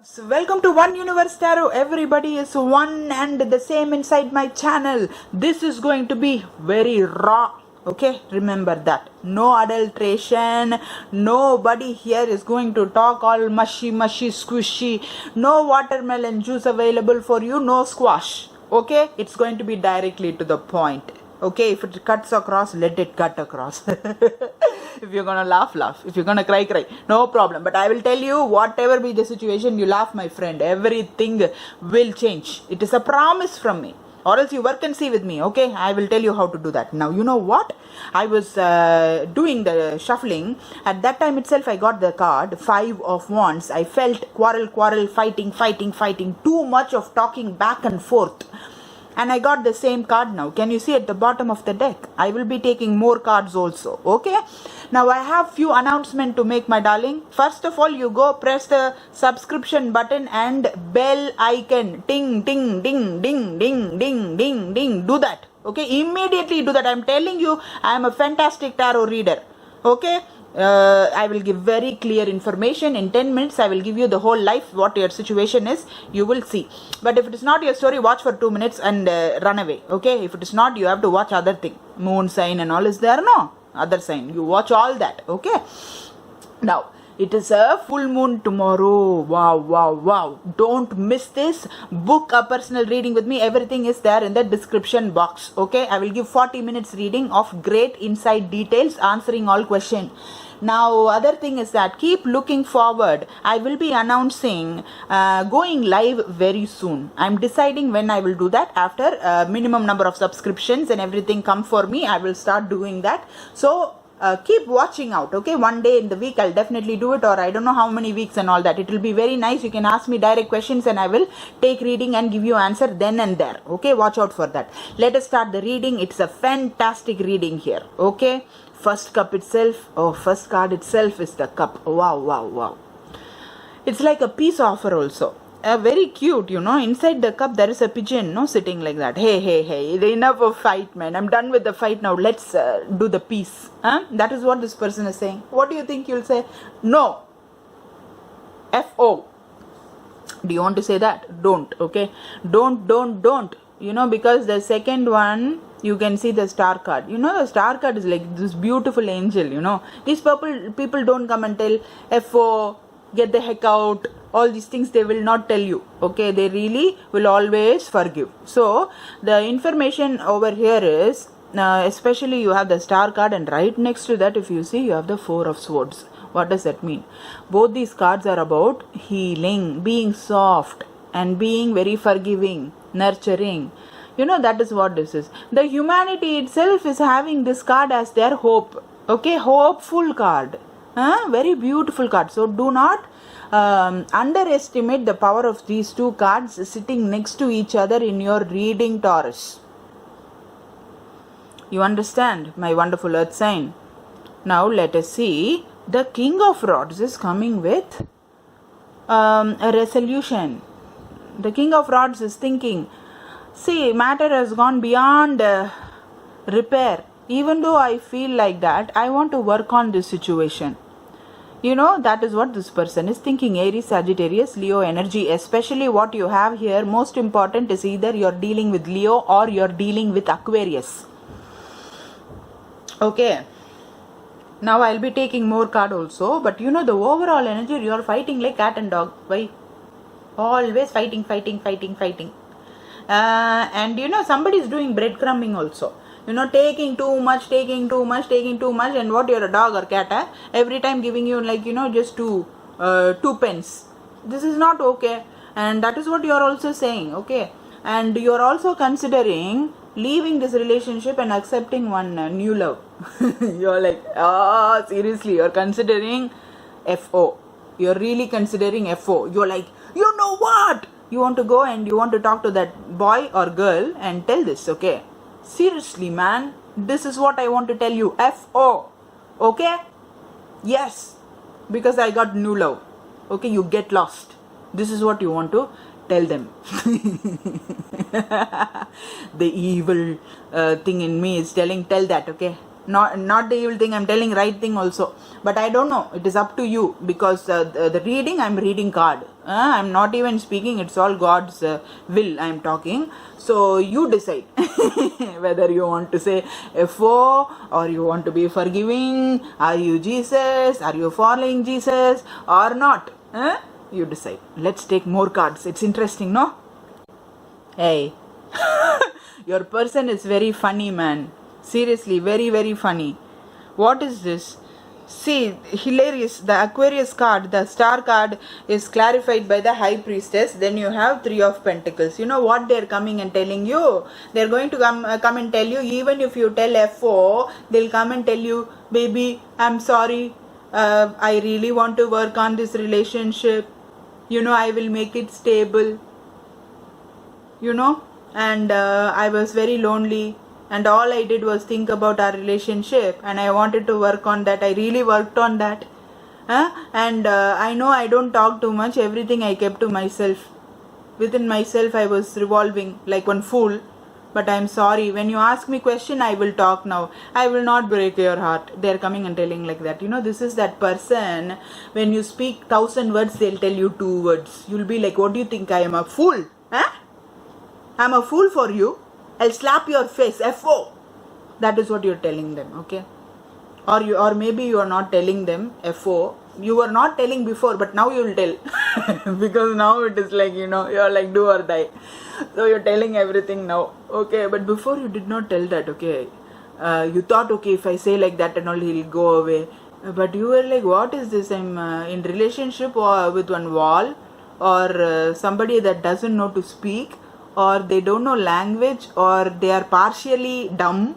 So welcome to One Universe Tarot. Everybody is one and the same inside my channel. This is going to be very raw. Okay, remember that. No adulteration. Nobody here is going to talk all mushy, squishy. No watermelon juice available for you. No squash. Okay, it's going to be directly to the point. Okay, if it cuts across, let it cut across. If you're gonna laugh, laugh. If you're gonna cry, cry. No problem. But I will tell you, whatever be the situation, you laugh, my friend. Everything will change. It is a promise from me. Or else you work and see with me, okay? I will tell you how to do that. Now, you know what? I was doing the shuffling. At that time itself, I got the card, 5 of Wands. I felt quarrel, fighting. Too much of talking back and forth. And I got the same card now. Can you see at the bottom of the deck? I will be taking more cards also. Okay. Now I have few announcements to make, my darling. First of all, you go press the subscription button and bell icon. Ding, ding, ding, ding, ding, ding, ding, ding. Do that. Okay. Immediately do that. I'm telling you, I am a fantastic tarot reader. Okay. I will give very clear information. In 10 minutes, I will give you the whole life, what your situation is. You will see. But if it is not your story, watch for 2 minutes and run away. Okay? If it is not, you have to watch other thing. Moon sign and all is there, no? Other sign. You watch all that. Okay? Now, it is a full moon tomorrow. Wow. Don't miss this. Book a personal reading with me. Everything is there in the description box. Okay? I will give 40 minutes reading of great inside details, answering all questions. Now, other thing is that keep looking forward. I will be announcing going live very soon. I'm deciding when I will do that. After minimum number of subscriptions and everything come for me, I will start doing that. So, keep watching out. Okay, one day in the week I'll definitely do it, or I don't know how many weeks and all that. It will be very nice. You can ask me direct questions and I will take reading and give you answer then and there. Okay, watch out for that. Let us start the reading. It's a fantastic reading here. Okay, first card itself is the cup. Wow. It's like a peace offer also. Very cute, you know. Inside the cup there is a pigeon, no, sitting like that. Hey, enough of fight, man. I'm done with the fight now. Let's do the peace. That is what this person is saying. What do you think you'll say? No. F-O. Do you want to say that? Don't. Okay. Don't. You know, because the second one, you can see the star card. You know, the star card is like this beautiful angel, you know. These people don't come and tell F-O, get the heck out. All these things they will not tell you. Okay, they really will always forgive. So the information over here is especially you have the star card, and right next to that, if you see, you have the 4 of swords. What does that mean? Both these cards are about healing, being soft and being very forgiving, nurturing. You know, that is what this is. The humanity itself is having this card as their hope. Okay, hopeful card. Very beautiful card. So do not underestimate the power of these two cards sitting next to each other in your reading, Taurus. You understand, my wonderful earth sign? Now let us see. The King of Rods is coming with a resolution. The King of Rods is thinking, see, matter has gone beyond repair. Even though I feel like that, I want to work on this situation. You know, that is what this person is thinking. Aries, Sagittarius, Leo energy. Especially what you have here, most important is either you're dealing with Leo or you're dealing with Aquarius. Okay. Now I'll be taking more card also. But you know, the overall energy, you're fighting like cat and dog. Why? Always fighting. And you know, somebody is doing breadcrumbing also. You know, taking too much, and what, you're a dog or cat, every time giving you, like, you know, just 2 pence. This is not okay. And that is what you're also saying, okay? And you're also considering leaving this relationship and accepting one new love. You're like, seriously, you're considering F-O. You're really considering F-O. You're like, you know what? You want to go and you want to talk to that boy or girl and tell this, okay? Seriously, man, this is what I want to tell you. F-O. Okay? Yes. Because I got new love. Okay, you get lost. This is what you want to tell them. The evil thing in me is tell that, okay? Not the evil thing, I'm telling right thing also. But I don't know, it is up to you, because the reading, I'm reading card. I'm not even speaking, it's all God's will I'm talking. So you decide whether you want to say FO or you want to be forgiving. Are you Jesus? Are you following Jesus or not? You decide. Let's take more cards. It's interesting, no? Hey, your person is very funny, man. Seriously, very, very funny. What is this? See, hilarious. The Aquarius card, the star card, is clarified by the High Priestess. Then you have Three of Pentacles. You know what they're coming and telling you? They're going to come and tell you, even if you tell FO, they'll come and tell you, baby, I'm sorry. I really want to work on this relationship. I will make it stable. And I was very lonely. And all I did was think about our relationship, and I wanted to work on that. I really worked on that. And I know I don't talk too much. Everything I kept to myself. Within myself I was revolving like one fool. But I'm sorry. When you ask me question, I will talk now. I will not break your heart. They're coming and telling like that. This is that person. When you speak 1,000 words, they'll tell you 2 words. You'll be like, what do you think? I am a fool? I'm a fool for you. I'll slap your face. FO. That is what you're telling them, okay? Or maybe you are not telling them FO. You were not telling before, but now you'll tell. Because now it is like, you're like do or die. So you're telling everything now, okay? But before you did not tell that, okay? You thought, okay, if I say like that and all, he'll go away. But you were like, what is this? I'm in relationship or with one wall, or somebody that doesn't know to speak, or they don't know language, or they are partially dumb,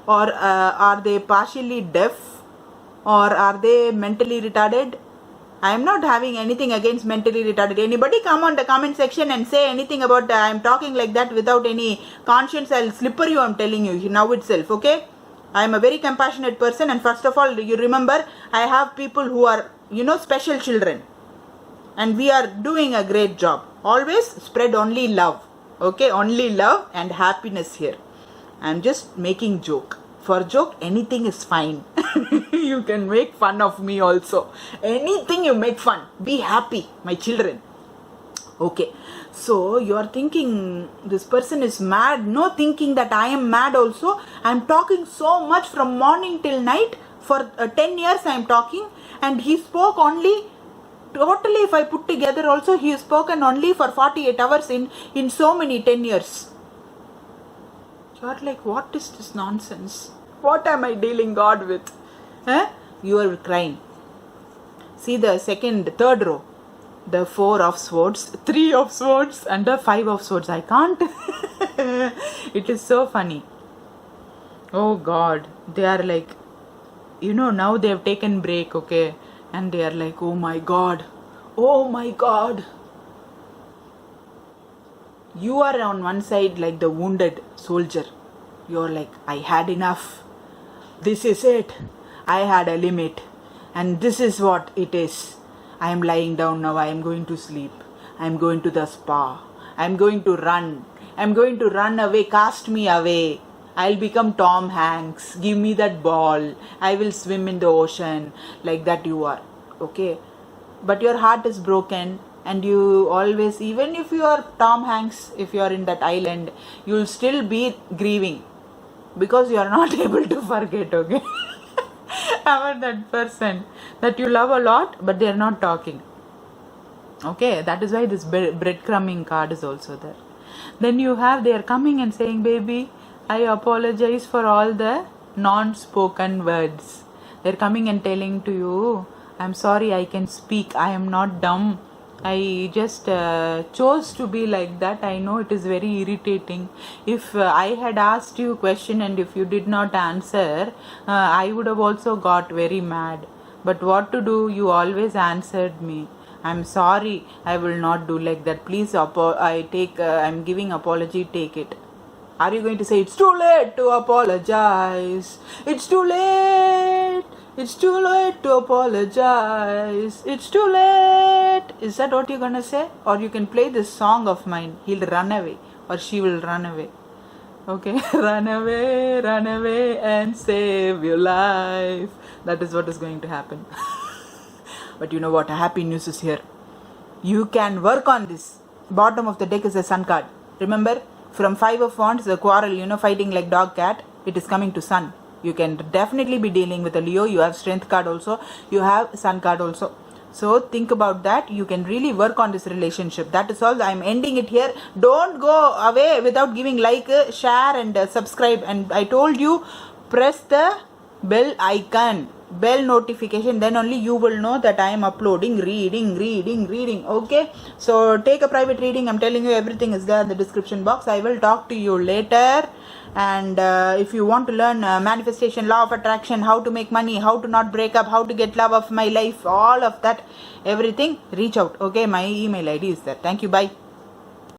or are they partially deaf, or are they mentally retarded? I am not having anything against mentally retarded. Anybody come on the comment section and say anything about I am talking like that without any conscience, I'll slipper you, I'm telling you now itself, okay? I am a very compassionate person, and first of all, you remember, I have people who are, special children. And we are doing a great job. Always spread only love. Okay, only love and happiness here. I'm just making joke. For joke, anything is fine. You can make fun of me also. Anything you make fun. Be happy, my children. Okay, so you are thinking this person is mad. No thinking that I am mad also. I am talking so much from morning till night. For 10 years I am talking. And he spoke only... Totally, if I put together also, he has spoken only for 48 hours in so many 10 years. You are like, what is this nonsense? What am I dealing God with? You are crying. See the third row. The 4 of swords, 3 of swords, and the 5 of swords. I can't. It is so funny. Oh God. They are like, now they have taken break, okay? And they are like, oh my God. Oh my God. You are on one side like the wounded soldier. You're like, I had enough. This is it. I had a limit. And this is what it is. I am lying down now. I am going to sleep. I am going to the spa. I am going to run. I am going to run away. Cast me away. I'll become Tom Hanks. Give me that ball. I will swim in the ocean. Like that you are. Okay? But your heart is broken. And you always, even if you are Tom Hanks, if you are in that island, you'll still be grieving. Because you are not able to forget, okay? About that person that you love a lot, but they are not talking. Okay? That is why this breadcrumbing card is also there. Then you have, they are coming and saying, baby, I apologize for all the non-spoken words. They're coming and telling to you, I'm sorry, I can speak. I am not dumb. I just chose to be like that. I know it is very irritating. If I had asked you a question and if you did not answer, I would have also got very mad. But what to do? You always answered me. I'm sorry. I will not do like that. Please, I'm giving apology. Take it. Are you going to say it's too late to apologize? It's too late. It's too late to apologize. It's too late. Is that what you're gonna say? Or you can play this song of mine. He'll run away or she will run away. Okay, run away and save your life. That is what is going to happen. But you know what? Happy news is here. You can work on this. Bottom of the deck is a sun card. Remember, from 5 of wands, the quarrel, fighting like dog cat, it is coming to sun. You can definitely be dealing with a Leo. You have strength card also. You have sun card also. So think about that. You can really work on this relationship. That is all. I'm ending it here. Don't go away without giving like, share and subscribe. And I told you, press the bell icon, bell notification, then only you will know that I am uploading, reading. Okay, so take a private reading. I'm telling you, everything is there in the description box. I will talk to you later. And if you want to learn manifestation, law of attraction, how to make money, how to not break up, how to get love of my life, all of that, everything, reach out. Okay, my email ID is there. Thank you. Bye.